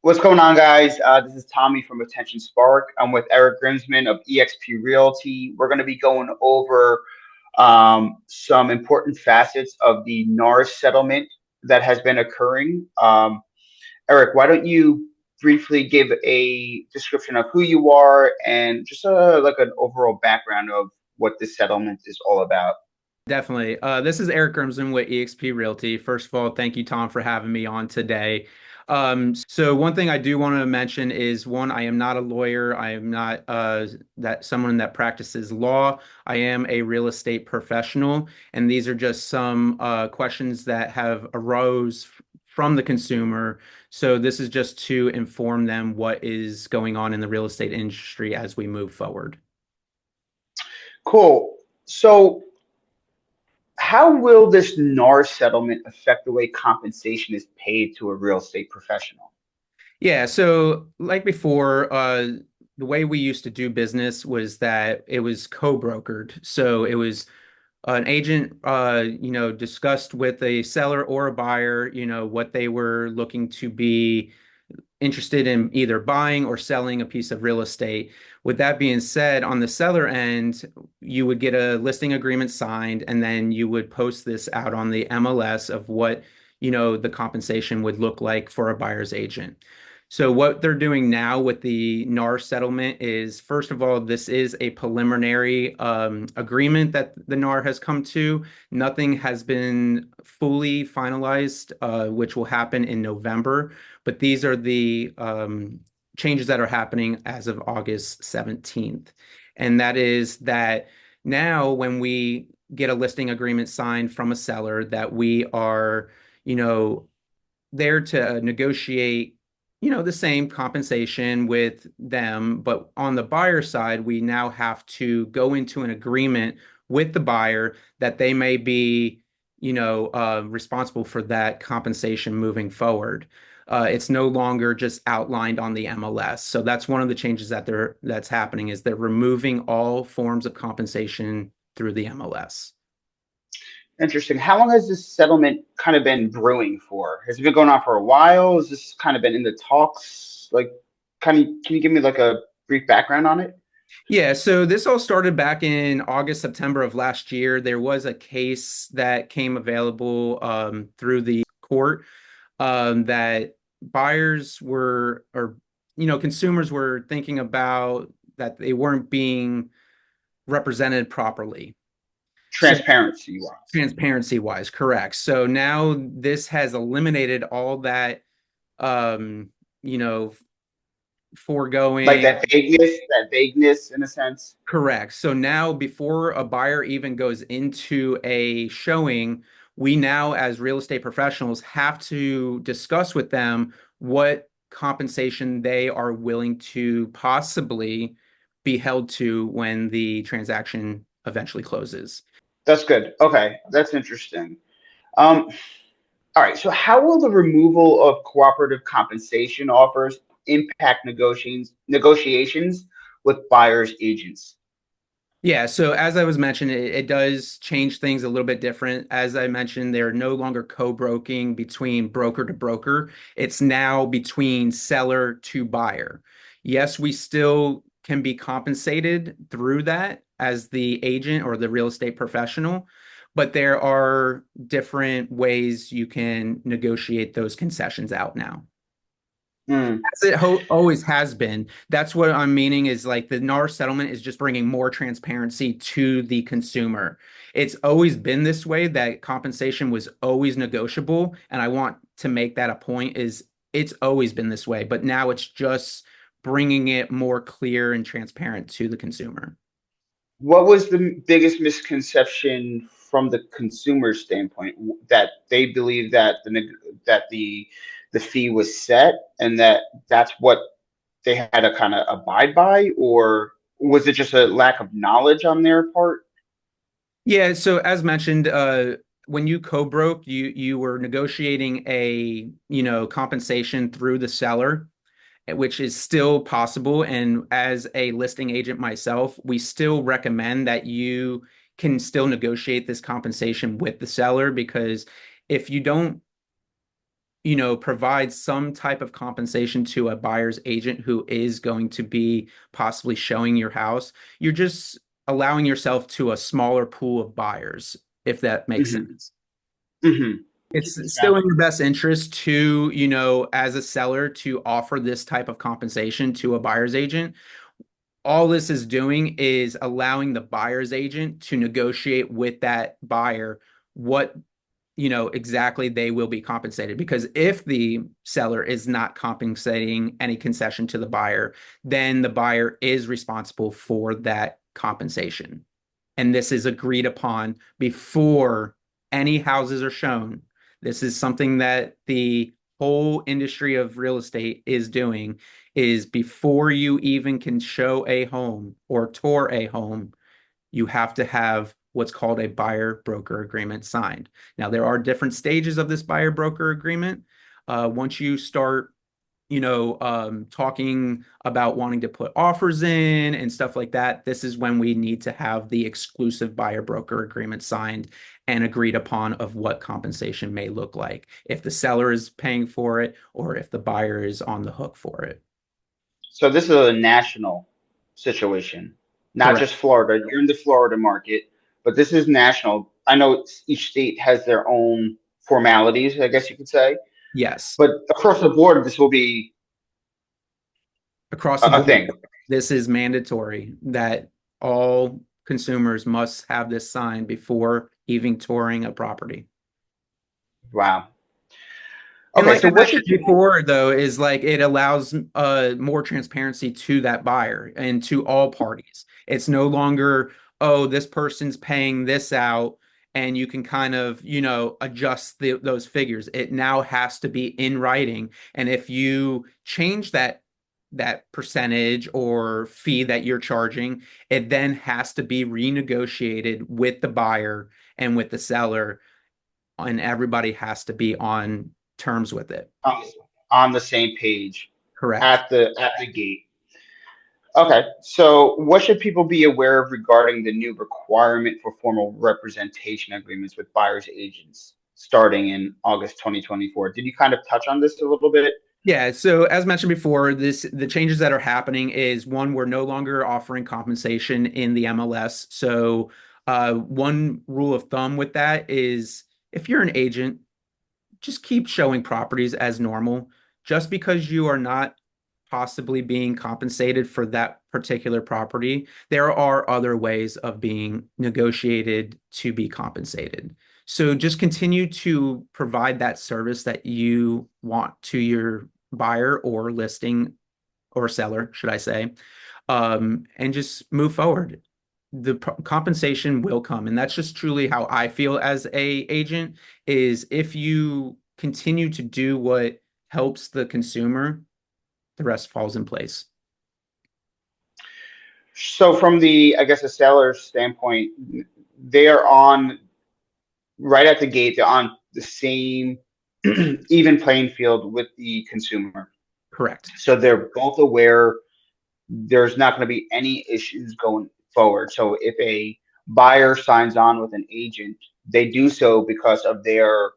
What's going on, guys? This is Tommy from AttentionSpark. I'm with Eric Griemsmann of EXP Realty. We're going to be going over some important facets of the NAR settlement that has been occurring. Eric, why don't you briefly give a description of who you are and just like an overall background of what this settlement is all about? Definitely. This is Eric Griemsmann with EXP Realty. First of all, thank you, Tom, for having me on today. So one thing I do want to mention is one, I am not a lawyer. I am not that someone that practices law. I am a real estate professional, and these are just some questions that have arose from the consumer. So this is just to inform them what is going on in the real estate industry as we move forward. Cool. So, how will this NAR settlement affect the way compensation is paid to a real estate professional? Yeah, so like before, the way we used to do business was that it was co-brokered. So it was an agent, discussed with a seller or a buyer, what they were looking to be interested in either buying or selling a piece of real estate. With that being said, on the seller end, you would get a listing agreement signed, and then you would post this out on the MLS of what, the compensation would look like for a buyer's agent. So what they're doing now with the NAR settlement is, first of all, this is a preliminary agreement that the NAR has come to. Nothing has been fully finalized, which will happen in November. But these are the changes that are happening as of August 17th. And that is that now when we get a listing agreement signed from a seller, that we are, you know, there to negotiate, the same compensation with them. But on the buyer side, we now have to go into an agreement with the buyer that they may be, responsible for that compensation moving forward. It's no longer just outlined on the MLS. So that's one of the changes that's happening is they're removing all forms of compensation through the MLS. Interesting. How long has this settlement kind of been brewing for? Has it been going on for a while? Has this kind of been in the talks? Like, can you give me like a brief background on it? Yeah, so this all started back in August, September of last year. There was a case that came available through the court that buyers were, or consumers were thinking about that they weren't being represented properly. So Transparency wise. transparency wise, correct. So now this has eliminated all that, um, you know, Like foregoing. that vagueness in a sense. Correct. So now, before a buyer even goes into a showing, we now, as real estate professionals, have to discuss with them what compensation they are willing to possibly be held to when the transaction eventually closes. That's good. Okay, that's interesting. Um, all right. So, how will the removal of cooperative compensation offers impact negotiations with buyers agents? Yeah, so as I was mentioning, it does change things a little bit different. As I mentioned, they're no longer co-broking between broker to broker. It's now between seller to buyer. Yes, we still can be compensated through that as the agent or the real estate professional, but there are different ways you can negotiate those concessions out now. Hmm. As it always has been. That's what I'm meaning is like the NAR settlement is just bringing more transparency to the consumer. It's always been this way that compensation was always negotiable. And I want to make that a point is it's always been this way, but now it's just bringing it more clear and transparent to the consumer. What was the biggest misconception from the consumer standpoint that they believe that the fee was set and that that's what they had to kind of abide by, or was it just a lack of knowledge on their part? Yeah, so as mentioned, when you co-broke, you were negotiating a, compensation through the seller, which is still possible. And as a listing agent myself, we still recommend that you can still negotiate this compensation with the seller because if you don't, provide some type of compensation to a buyer's agent who is going to be possibly showing your house, you're just allowing yourself to a smaller pool of buyers, if that makes Hmm. sense. Hmm. It's still Sounds in your best interest to, as a seller, to offer this type of compensation to a buyer's agent. All this is doing is allowing the buyer's agent to negotiate with that buyer what exactly they will be compensated. Because if the seller is not compensating any concession to the buyer, then the buyer is responsible for that compensation. And this is agreed upon before any houses are shown. This is something that the whole industry of real estate is doing, is before you even can show a home or tour a home, you have to have what's called a buyer broker agreement signed. Now, there are different stages of this buyer broker agreement. Once you start, talking about wanting to put offers in and stuff like that, this is when we need to have the exclusive buyer broker agreement signed and agreed upon of what compensation may look like, if the seller is paying for it or if the buyer is on the hook for it. so this is a national situation, not Correct. just Florida. You're in the Florida market, but this is national. I know each state has their own formalities, I guess you could say, Yes. but across the board, this will be Across the a board, thing. this is mandatory that all consumers must have this signed before even touring a property. Wow. And Okay, like so I what should mentioned people? before, though, is like it allows more transparency to that buyer and to all parties. It's no longer, oh, this person's paying this out, and you can kind of, adjust those figures. It now has to be in writing. And if you change that percentage or fee that you're charging, it then has to be renegotiated with the buyer and with the seller, and everybody has to be on terms with it. um, on the same page Correct. at the gate. Okay, so what should people be aware of regarding the new requirement for formal representation agreements with buyers agents starting in August 2024? Did you kind of touch on this a little bit? Yeah, so as mentioned before, the changes that are happening is one, we're no longer offering compensation in the MLS. So one rule of thumb with that is if you're an agent, just keep showing properties as normal. Just because you are not possibly being compensated for that particular property, there are other ways of being negotiated to be compensated. So just continue to provide that service that you want to your buyer or listing or seller, should I say, and just move forward. The compensation will come, and that's just truly how I feel as a agent, is if you continue to do what helps the consumer, the rest falls in place. So from the, I guess, a seller's standpoint, they are on right at the gate, they're on the same even playing field with the consumer. Correct. So they're both aware there's not going to be any issues going forward. So if a buyer signs on with an agent, they do so because of their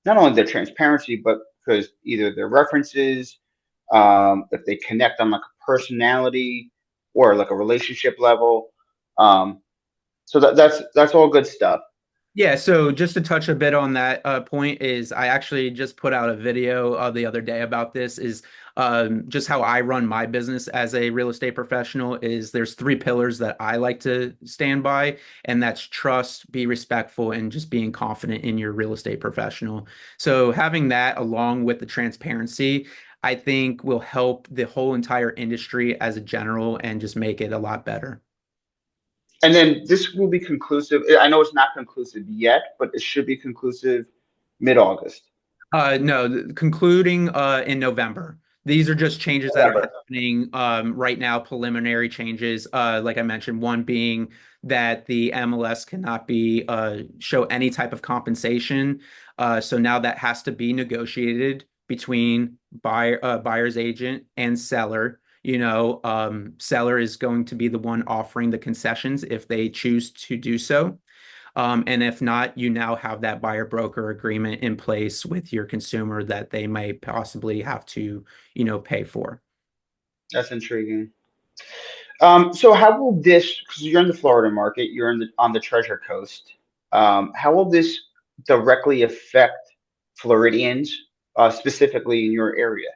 not only their transparency, but because either their references, if they connect on like a personality or like a relationship level. Um, so that's all good stuff. Yeah, so just to touch a bit on that point, is I actually just put out a video the other day about this, is just how I run my business as a real estate professional. Is there's three pillars that I like to stand by, and that's trust, be respectful, and just being confident in your real estate professional. So having that along with the transparency, I think will help the whole entire industry as a general and just make it a lot better. And then this will be conclusive. I know it's not conclusive yet, but it should be conclusive mid-August. No, concluding in November. These are just changes that are November. happening right now, preliminary changes. Like I mentioned, one being that the MLS cannot be show any type of compensation. So now that has to be negotiated between buyer's agent and seller. Seller is going to be the one offering the concessions if they choose to do so. And if not, you now have that buyer broker agreement in place with your consumer that they may possibly have to, pay for. That's intriguing. So how will this, because you're in the Florida market, you're on the Treasure Coast, how will this directly affect Floridians, specifically in your area?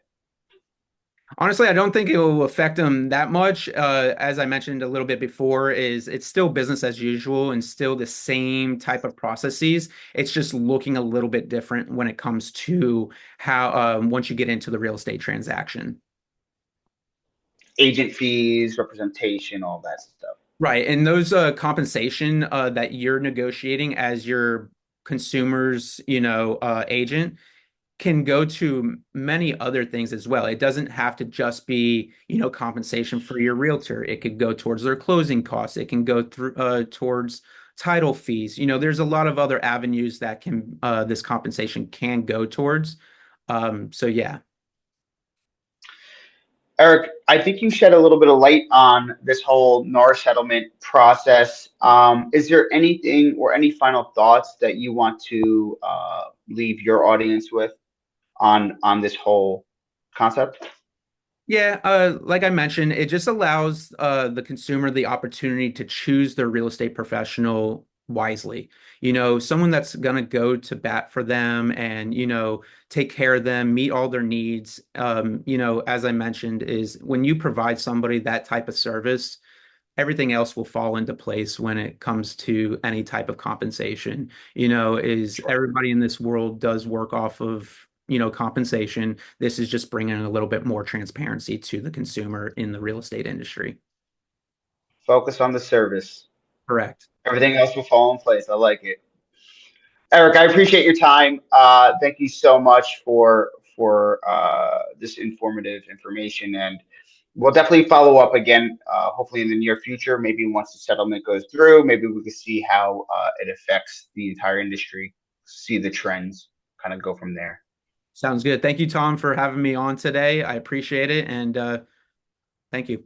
Honestly, I don't think it will affect them that much. As I mentioned a little bit before, is it's still business as usual and still the same type of processes. It's just looking a little bit different when it comes to how once you get into the real estate transaction. Agent fees, representation, all that stuff. Right. And those compensation that you're negotiating as your consumer's, agent can go to many other things as well. It doesn't have to just be, compensation for your realtor. It could go towards their closing costs. It can go through towards title fees. There's a lot of other avenues that can this compensation can go towards. So yeah. Eric, I think you shed a little bit of light on this whole NAR settlement process. Is there anything or any final thoughts that you want to leave your audience with on this whole concept? Yeah, like I mentioned, it just allows the consumer the opportunity to choose their real estate professional wisely. Someone that's going to go to bat for them and, take care of them, meet all their needs. As I mentioned, is when you provide somebody that type of service, everything else will fall into place when it comes to any type of compensation. Is Sure. everybody in this world does work off of, compensation. This is just bringing a little bit more transparency to the consumer in the real estate industry. Focus on the service. Correct. Everything else will fall in place. I like it. Eric, I appreciate your time. Thank you so much for this informative information, and we'll definitely follow up again. Hopefully in the near future. Maybe once the settlement goes through, maybe we can see how it affects the entire industry, see the trends, kind of go from there. Sounds good. Thank you, Tom, for having me on today. I appreciate it. And thank you.